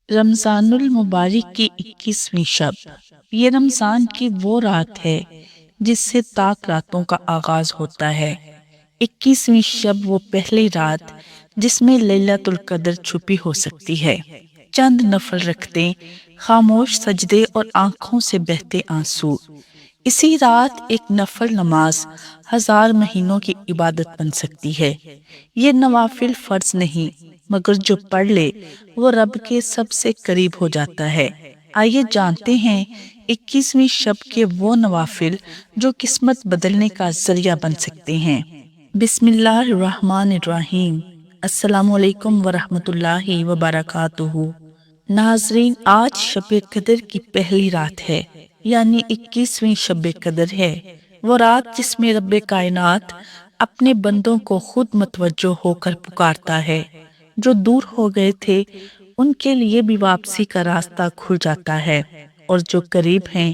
رمضان المبارک کی 21ویں شب، یہ رمضان کی وہ رات ہے جس سے طاق راتوں کا آغاز ہوتا ہے۔ 21ویں شب وہ پہلی رات جس میں لیلۃ القدر چھپی ہو سکتی ہے۔ چند نفل رکھتے، خاموش سجدے اور آنکھوں سے بہتے آنسو۔ اسی رات ایک نفل نماز 1000 مہینوں کی عبادت بن سکتی ہے۔ یہ نوافل فرض نہیں، مگر جو پڑھ لے وہ رب کے سب سے قریب ہو جاتا ہے۔ آئیے جانتے ہیں 21ویں شب کے وہ نوافل جو قسمت بدلنے کا ذریعہ بن سکتے ہیں۔ بسم اللہ الرحمن الرحیم۔ السلام علیکم ورحمۃ اللہ وبرکاتہ۔ ناظرین، آج شب قدر کی پہلی رات ہے، یعنی 21ویں شب قدر ہے۔ وہ رات جس میں رب کائنات اپنے بندوں کو خود متوجہ ہو کر پکارتا ہے۔ جو دور ہو گئے تھے ان کے لیے بھی واپسی کا راستہ کھل جاتا ہے، اور جو قریب ہیں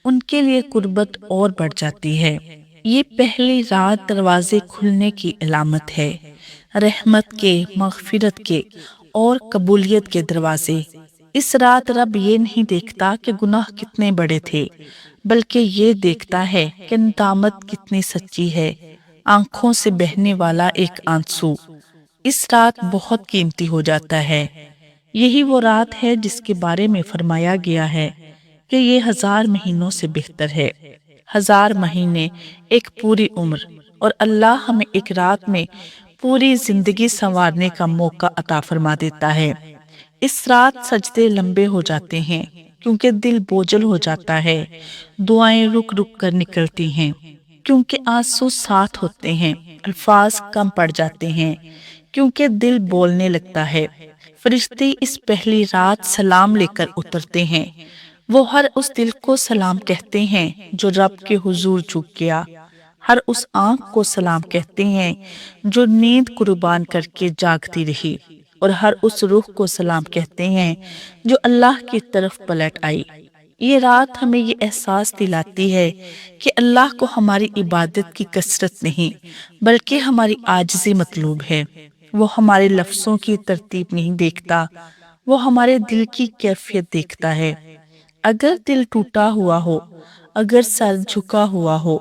ان کے لیے قربت اور بڑھ جاتی ہے۔ یہ پہلی رات دروازے کھلنے کی علامت ہے، رحمت کے، مغفرت کے اور قبولیت کے دروازے۔ اس رات رب یہ نہیں دیکھتا کہ گناہ کتنے بڑے تھے، بلکہ یہ دیکھتا ہے کہ ندامت کتنی سچی ہے، آنکھوں سے بہنے والا ایک آنسو اس رات بہت قیمتی ہو جاتا ہے۔ یہی وہ رات ہے جس کے بارے میں فرمایا گیا ہے کہ یہ 1000 مہینوں سے بہتر ہے۔ 1000 مہینے ایک پوری عمر، اور اللہ ہمیں ایک رات میں پوری زندگی سنوارنے کا موقع عطا فرما دیتا ہے۔ اس رات سجدے لمبے ہو جاتے ہیں کیونکہ دل بوجھل ہو جاتا ہے، دعائیں رک رک کر نکلتی ہیں کیونکہ آنسو ساتھ ہوتے ہیں، الفاظ کم پڑ جاتے ہیں کیونکہ دل بولنے لگتا ہے۔ فرشتے اس پہلی رات سلام لے کر اترتے ہیں۔ وہ ہر اس دل کو سلام کہتے ہیں جو رب کے حضور جھک گیا، ہر اس آنکھ کو سلام کہتے ہیں جو نیند قربان کر کے جاگتی رہی، اور ہر اس روح کو سلام کہتے ہیں جو اللہ کی طرف پلٹ آئی۔ یہ رات ہمیں یہ احساس دلاتی ہے کہ اللہ کو ہماری عبادت کی کثرت نہیں بلکہ ہماری عاجزی مطلوب ہے۔ وہ ہمارے لفظوں کی ترتیب نہیں دیکھتا، وہ ہمارے دل کی کیفیت دیکھتا ہے۔ اگر دل ٹوٹا ہوا ہو، اگر سر جھکا ہوا ہو،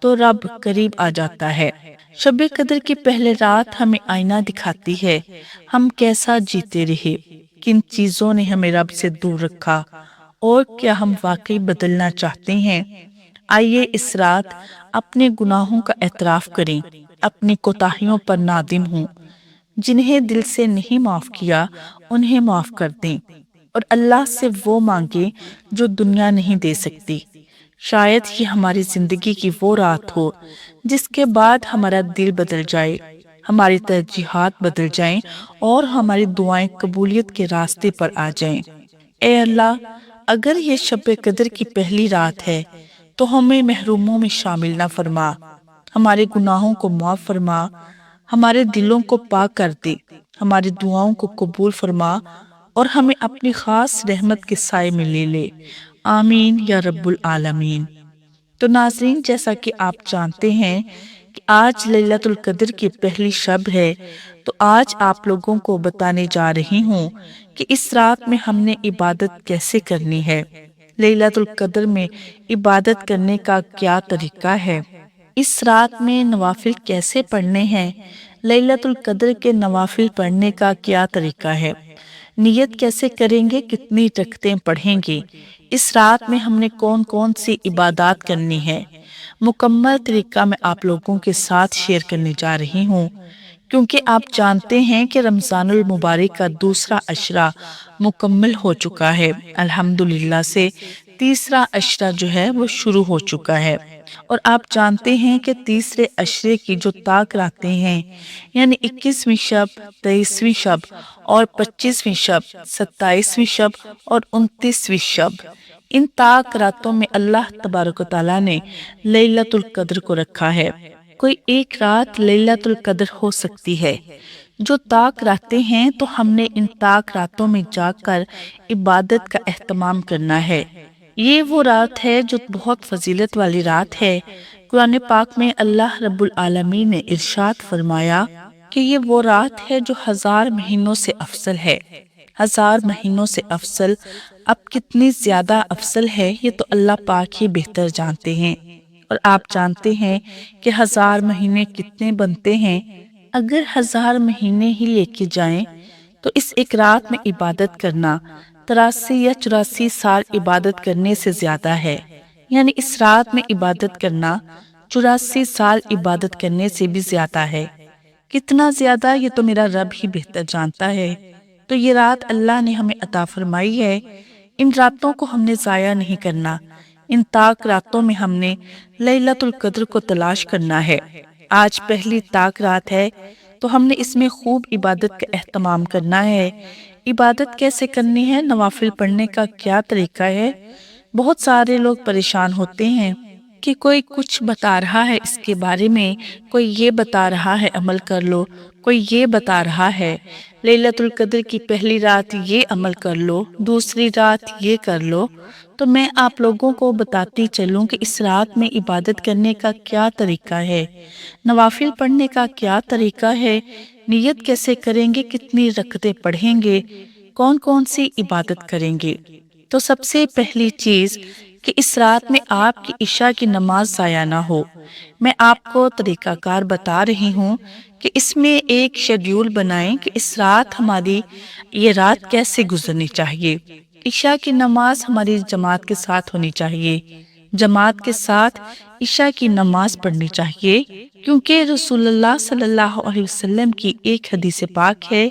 تو رب قریب آ جاتا ہے۔ شب قدر کی پہلے رات ہمیں آئینہ دکھاتی ہے، ہم کیسا جیتے رہے، کن چیزوں نے ہمیں رب سے دور رکھا، اور کیا ہم واقعی بدلنا چاہتے ہیں۔ آئیے اس رات اپنے گناہوں کا اعتراف کریں، اپنی کوتاہیوں پر نادم ہوں۔ جنہیں دل سے نہیں معاف کیا انہیں معاف کر دیں، اور اللہ سے وہ مانگیں جو دنیا نہیں دے سکتی۔ شاید یہ ہماری زندگی کی وہ رات ہو جس کے بعد ہمارا دل بدل جائے، ہماری ترجیحات بدل جائیں اور ہماری دعائیں قبولیت کے راستے پر آ جائیں۔ اے اللہ، اگر یہ شب قدر کی پہلی رات ہے تو ہمیں محروموں میں شامل نہ فرما، ہمارے گناہوں کو معاف فرما، ہمارے دلوں کو پاک کر دے، ہماری دعاؤں کو قبول فرما اور ہمیں اپنی خاص رحمت کے سائے میں لے لے۔ آمین یا رب العالمین۔ تو ناظرین، جیسا کہ آپ جانتے ہیں کہ آج لیلۃ القدر کی پہلی شب ہے، تو آج آپ لوگوں کو بتانے جا رہی ہوں کہ اس رات میں ہم نے عبادت کیسے کرنی ہے، لیلۃ القدر میں عبادت کرنے کا کیا طریقہ ہے، اس رات میں نوافل کیسے پڑھنے ہیں، لیلۃ القدر کے نوافل پڑھنے کا کیا طریقہ ہے، نیت کیسے کریں گے، کتنی رکعتیں پڑھیں گے، اس رات میں ہم نے کون کون سی عبادات کرنی ہے، مکمل طریقہ میں آپ لوگوں کے ساتھ شیئر کرنے جا رہی ہوں، کیونکہ آپ جانتے ہیں کہ رمضان المبارک کا دوسرا عشرہ مکمل ہو چکا ہے، الحمدللہ سے تیسرا عشرہ جو ہے وہ شروع ہو چکا ہے، اور آپ جانتے ہیں کہ تیسرے عشرے کی جو طاق راتیں ہیں، یعنی 21ویں شب، 23ویں شب اور 25ویں شب، 27ویں شب اور 29ویں شب، ان طاق راتوں میں اللہ تبارک و تعالیٰ نے لیلۃ القدر کو رکھا ہے۔ کوئی ایک رات لیلۃ القدر ہو سکتی ہے۔ جو طاق راتیں ہیں تو ہم نے ان طاق راتوں میں جا کر عبادت کا اہتمام کرنا ہے۔ یہ وہ رات ہے جو بہت فضیلت والی رات ہے۔ قرآن پاک میں اللہ رب العالمین نے ارشاد فرمایا کہ یہ وہ رات ہے جو 1000 مہینوں سے افضل ہے۔ 1000 مہینوں سے افضل اب کتنی زیادہ افضل ہے یہ تو اللہ پاک ہی بہتر جانتے ہیں۔ اور آپ جانتے ہیں کہ 1000 مہینے کتنے بنتے ہیں؟ اگر 1000 مہینے ہی لے کے جائیں تو اس ایک رات میں عبادت کرنا 83 یا 84 سال عبادت کرنے سے زیادہ ہے۔ یعنی اس رات میں عبادت کرنا 84 سال عبادت کرنے سے بھی زیادہ ہے۔ کتنا زیادہ یہ تو میرا رب ہی بہتر جانتا ہے۔ تو یہ رات اللہ نے ہمیں عطا فرمائی ہے، ان راتوں کو ہم نے ضائع نہیں کرنا۔ ان تاک راتوں میں ہم نے لیلۃ القدر کو تلاش کرنا ہے۔ آج پہلی تاک رات ہے تو ہم نے اس میں خوب عبادت کا اہتمام کرنا ہے۔ عبادت کیسے کرنی ہے، نوافل پڑھنے کا کیا طریقہ ہے؟ بہت سارے لوگ پریشان ہوتے ہیں کہ کوئی کچھ بتا رہا ہے اس کے بارے میں، کوئی یہ بتا رہا ہے عمل کر لو، کوئی یہ بتا رہا ہے لیلۃ القدر کی پہلی رات یہ عمل کر لو، دوسری رات یہ کر لو۔ تو میں آپ لوگوں کو بتاتی چلوں کہ اس رات میں عبادت کرنے کا کیا طریقہ ہے، نوافل پڑھنے کا کیا طریقہ ہے، نیت کیسے کریں گے، کتنی رکعتیں پڑھیں گے، کون کون سی عبادت کریں گے۔ تو سب سے پہلی چیز کہ اس رات میں آپ کی عشاء کی نماز ضائع نہ ہو۔ میں آپ کو طریقہ کار بتا رہی ہوں کہ اس میں ایک شیڈیول بنائیں کہ اس رات ہماری یہ رات کیسے گزرنی چاہیے۔ عشاء کی نماز ہماری جماعت کے ساتھ ہونی چاہیے، جماعت کے ساتھ عشاء کی نماز پڑھنی چاہیے، کیونکہ رسول اللہ صلی اللہ علیہ وسلم کی ایک حدیث پاک ہے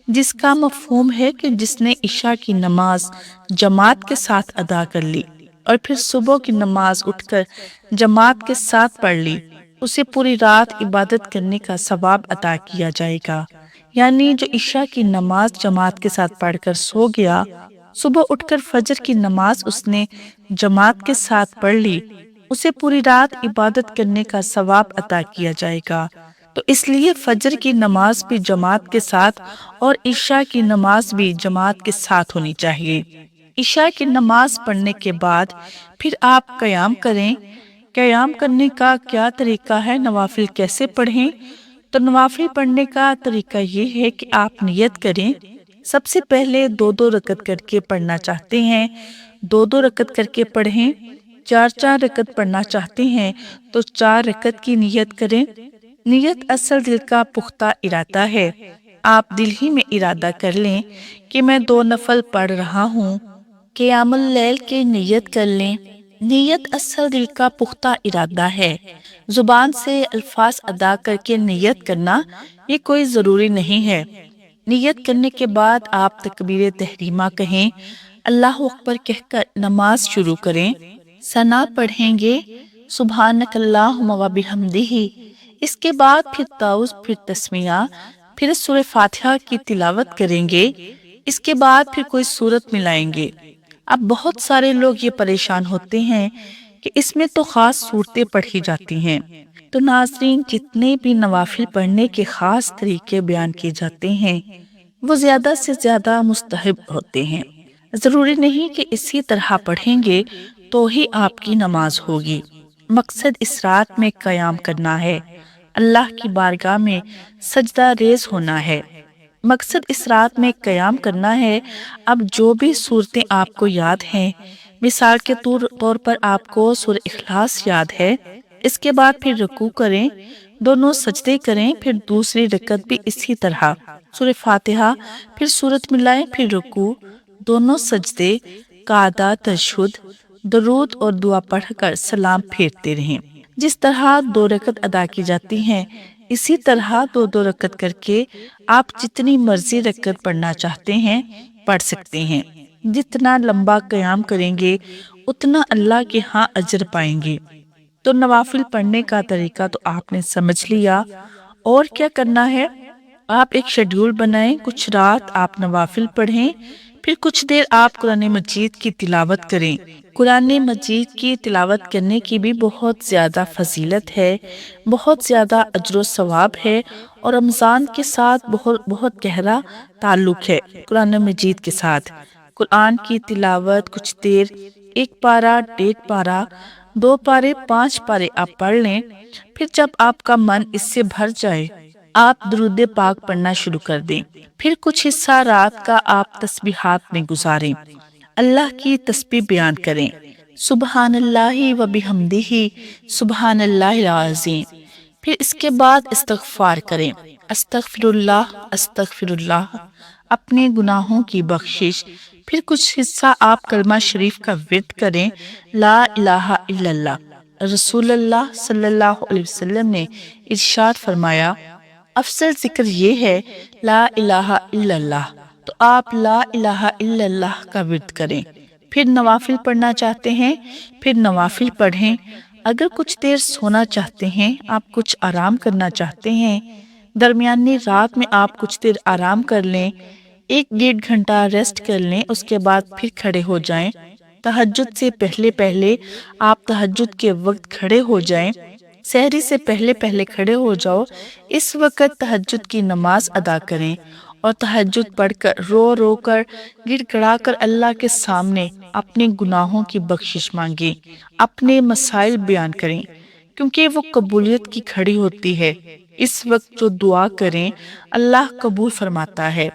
جس کا مفہوم ہے کہ جس نے عشاء کی نماز جماعت کے ساتھ ادا کر لی اور پھر صبح کی نماز اٹھ کر جماعت کے ساتھ پڑھ لی، اسے پوری رات عبادت کرنے کا ثواب عطا کیا جائے گا۔ یعنی جو عشاء کی نماز جماعت کے ساتھ پڑھ کر سو گیا، صبح اٹھ کر فجر کی نماز اس نے جماعت کے ساتھ پڑھ لی، اسے پوری رات عبادت کرنے کا ثواب عطا کیا جائے گا۔ تو اس لیے فجر کی نماز بھی جماعت کے ساتھ اور عشاء کی نماز بھی جماعت کے ساتھ ہونی چاہیے۔ عشاء کی نماز پڑھنے کے بعد پھر آپ قیام کریں۔ قیام کرنے کا کیا طریقہ ہے، نوافل کیسے پڑھیں؟ تو نوافل پڑھنے کا طریقہ یہ ہے کہ آپ نیت کریں۔ سب سے پہلے 2 رکعت کر کے پڑھنا چاہتے ہیں 2 رکعت کر کے پڑھیں، 4 رکعت پڑھنا چاہتے ہیں تو 4 رکعت کی نیت کریں۔ نیت اصل دل کا پختہ ارادہ ہے۔ آپ دل ہی میں ارادہ کر لیں کہ میں 2 نفل پڑھ رہا ہوں، قیام اللیل کی نیت کر لیں۔ نیت اصل دل کا پختہ ارادہ ہے، زبان سے الفاظ ادا کر کے نیت کرنا یہ کوئی ضروری نہیں ہے۔ نیت کرنے کے بعد آپ تکبیر تحریمہ کہیں، اللہ اکبر کہہ کر نماز شروع کریں۔ ثنا پڑھیں گے، سبحانک اللہم و بحمدہ۔ اس کے بعد پھر تعوذ، پھر تسمیہ، پھر سورہ فاتحہ کی تلاوت کریں گے۔ اس کے بعد پھر کوئی سورت ملائیں گے۔ اب بہت سارے لوگ یہ پریشان ہوتے ہیں کہ اس میں تو خاص صورتیں پڑھی جاتی ہیں۔ تو ناظرین، جتنے بھی نوافل پڑھنے کے خاص طریقے بیان کیے جاتے ہیں وہ زیادہ سے زیادہ مستحب ہوتے ہیں۔ ضروری نہیں کہ اسی طرح پڑھیں گے تو ہی آپ کی نماز ہوگی۔ مقصد اس رات میں قیام کرنا ہے، اللہ کی بارگاہ میں سجدہ ریز ہونا ہے۔ مقصد اس رات میں قیام کرنا ہے۔ اب جو بھی صورتیں آپ کو یاد ہیں، مثال کے طور پر آپ کو سورہ اخلاص یاد ہے، اس کے بعد پھر رکوع کریں، دونوں سجدے کریں، پھر دوسری رکعت بھی اسی طرح سورہ فاتحہ، پھر سورت ملائیں، پھر رکوع، دونوں سجدے، قعدہ، تشہد، درود اور دعا پڑھ کر سلام پھیرتے رہیں۔ جس طرح 2 رکعت ادا کی جاتی ہیں اسی طرح 2 رکعت کر کے آپ جتنی مرضی رکعت پڑھنا چاہتے ہیں پڑھ سکتے ہیں۔ جتنا لمبا قیام کریں گے اتنا اللہ کے ہاں اجر پائیں گے۔ تو نوافل پڑھنے کا طریقہ تو آپ نے سمجھ لیا۔ اور کیا کرنا ہے، آپ ایک شیڈیول بنائیں، کچھ رات آپ نوافل پڑھیں، پھر کچھ دیر آپ قرآن مجید کی تلاوت کریں۔ قرآن مجید کی تلاوت کرنے کی بھی بہت زیادہ فضیلت ہے، بہت زیادہ اجر و ثواب ہے، اور رمضان کے ساتھ بہت گہرا تعلق ہے قرآن مجید کے ساتھ۔ قرآن کی تلاوت کچھ دیر، 1 پارہ، 1.5 پارہ، 2 پارے، 5 پارے آپ پڑھ لیں۔ پھر جب آپ کا من اس سے بھر جائے آپ درود پاک پڑھنا شروع کر دیں۔ پھر کچھ حصہ رات کا آپ تسبیحات میں گزاریں، اللہ کی تسبیح بیان کریں، سبحان اللہ و بحمدہ، سبحان اللہ العظیم۔ پھر اس کے بعد استغفار کریں، استغفر اللہ، اپنے گناہوں کی بخشش۔ پھر کچھ حصہ آپ کلمہ شریف کا ورد کریں، لا الہ الا اللہ۔ رسول اللہ صلی اللہ علیہ وسلم نے ارشاد فرمایا، افضل ذکر یہ ہے لا الہ الا اللہ، تو آپ لا الہ الا اللہ کا ورد کریں۔ پھر نوافل پڑھنا چاہتے ہیں، پھر نوافل پڑھیں۔ اگر کچھ دیر سونا چاہتے ہیں، آپ کچھ آرام کرنا چاہتے ہیں، درمیانی رات میں آپ کچھ دیر آرام کر لیں، 1-1.5 گھنٹہ ریسٹ کر لیں، اس کے بعد پھر کھڑے ہو جائیں۔ تہجد سے پہلے آپ تہجد کے وقت کھڑے ہو جائیں، سحری سے پہلے کھڑے ہو جاؤ، اس وقت تہجد کی نماز ادا کریں اور تہجد پڑھ کر رو کر گڑ گڑا کر اللہ کے سامنے اپنے گناہوں کی بخشش مانگیں، اپنے مسائل بیان کریں، کیونکہ وہ قبولیت کی گھڑی ہوتی ہے۔ اس وقت جو دعا کریں اللہ قبول فرماتا ہے۔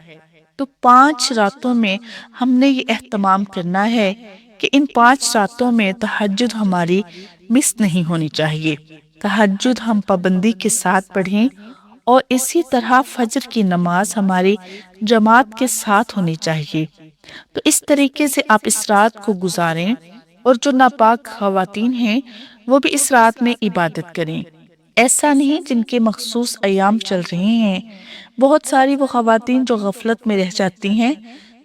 تو 5 راتوں میں ہم نے یہ اہتمام کرنا ہے کہ ان 5 راتوں میں تہجد ہماری مس نہیں ہونی چاہیے۔ تہجد ہم پابندی کے ساتھ پڑھیں اور اسی طرح فجر کی نماز ہماری جماعت کے ساتھ ہونی چاہیے۔ تو اس طریقے سے آپ اس رات کو گزاریں، اور جو ناپاک خواتین ہیں وہ بھی اس رات میں عبادت کریں۔ ایسا نہیں جن کے مخصوص ایام چل رہے ہیں، بہت ساری وہ خواتین جو غفلت میں رہ جاتی ہیں،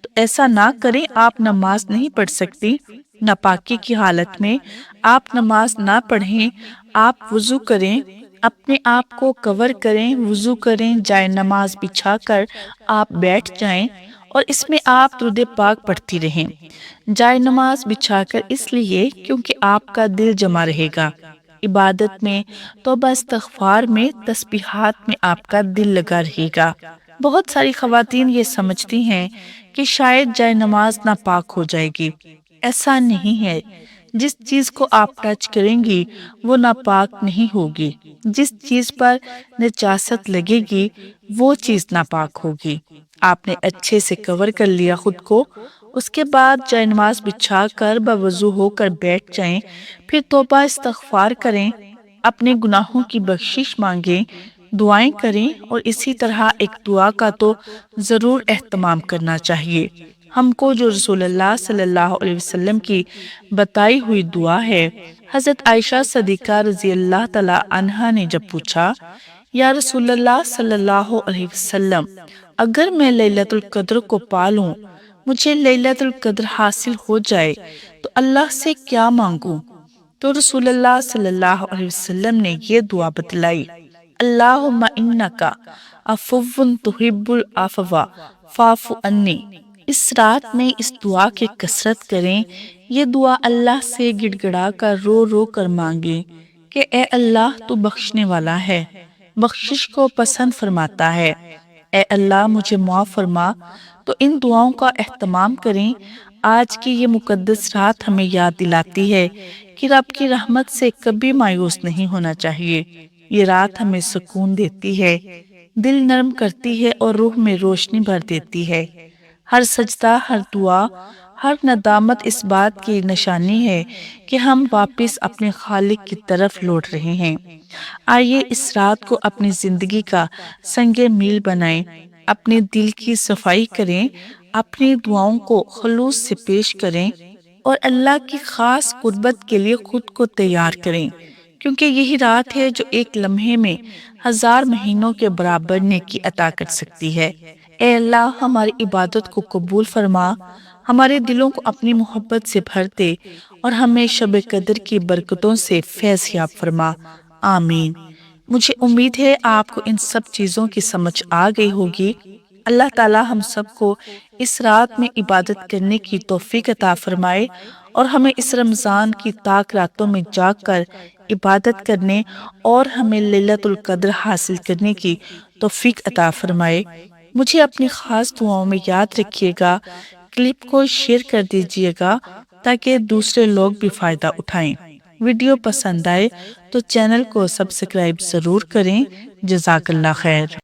تو ایسا نہ کریں۔ آپ نماز نہیں پڑھ سکتی ناپاکی کی حالت میں، آپ نماز نہ پڑھیں، آپ وضو کریں، اپنے آپ کو کور کریں، وضو کریں، جائے نماز بچھا کر آپ بیٹھ جائیں اور اس میں آپ درود پاک پڑھتی رہیں۔ جائے نماز بچھا کر اس لیے کیونکہ آپ کا دل جمع رہے گا، عبادت میں، توبہ استغفار میں، تسبیحات میں آپ کا دل لگا رہے گا۔ بہت ساری خواتین یہ سمجھتی ہیں کہ شاید جائے نماز ناپاک ہو جائے گی، ایسا نہیں ہے۔ جس چیز کو آپ ٹچ کریں گی وہ ناپاک نہیں ہوگی، جس چیز پر نجاست لگے گی وہ چیز ناپاک ہوگی۔ آپ نے اچھے سے کور کر لیا خود کو، اس کے بعد جائے نماز بچھا کر باوضو ہو کر بیٹھ جائیں، پھر توبہ استغفار کریں، اپنے گناہوں کی بخشش مانگیں، دعائیں کریں، اور اسی طرح ایک دعا کا تو ضرور اہتمام کرنا چاہیے۔ ہم کو جو رسول اللہ صلی اللہ علیہ وسلم کی بتائی ہوئی دعا ہے، حضرت عائشہ صدیقہ رضی اللہ تعالی عنہا نے جب پوچھا، یا رسول اللہ صلی اللہ علیہ وسلم، اگر میں لیلۃ القدر کو پالوں، مجھے لیلۃ القدر حاصل ہو جائے تو اللہ سے کیا مانگوں؟ تو رسول اللہ صلی اللہ علیہ وسلم نے یہ دعا بتلائی، اللہم انکا عفو تحب العفو فاعف عنی۔ اس رات میں اس دعا کی کثرت کریں، یہ دعا اللہ سے گڑ گڑا کر رو کر مانگیں کہ اے اللہ تو بخشنے والا ہے، بخشش کو پسند فرماتا ہے، اے اللہ مجھے معاف فرما۔ تو ان دعاؤں کا اہتمام کریں۔ آج کی یہ مقدس رات ہمیں یاد دلاتی ہے کہ رب کی رحمت سے کبھی مایوس نہیں ہونا چاہیے۔ یہ رات ہمیں سکون دیتی ہے، دل نرم کرتی ہے اور روح میں روشنی بھر دیتی ہے۔ ہر سجدہ، ہر دعا، ہر ندامت اس بات کی نشانی ہے کہ ہم واپس اپنے خالق کی طرف لوٹ رہے ہیں۔ آئیے اس رات کو اپنی زندگی کا سنگ میل بنائیں، اپنے دل کی صفائی کریں، اپنی دعاؤں کو خلوص سے پیش کریں اور اللہ کی خاص قربت کے لیے خود کو تیار کریں، کیونکہ یہی رات ہے جو ایک لمحے میں 1000 مہینوں کے برابر نیکی عطا کر سکتی ہے۔ اے اللہ ہماری عبادت کو قبول فرما، ہمارے دلوں کو اپنی محبت سے بھر دے اور ہمیں شب قدر کی برکتوں سے فیض یاب فرما، آمین۔ مجھے امید ہے آپ کو ان سب چیزوں کی سمجھ آ گئی ہوگی۔ اللہ تعالی ہم سب کو اس رات میں عبادت کرنے کی توفیق عطا فرمائے اور ہمیں اس رمضان کی تاک راتوں میں جاگ کر عبادت کرنے اور ہمیں لیلۃ القدر حاصل کرنے کی توفیق عطا فرمائے۔ مجھے اپنی خاص دعاؤں میں یاد رکھیے گا، کلپ کو شیئر کر دیجیے گا تاکہ دوسرے لوگ بھی فائدہ اٹھائیں۔ ویڈیو پسند آئے تو چینل کو سبسکرائب ضرور کریں۔ جزاک اللہ خیر۔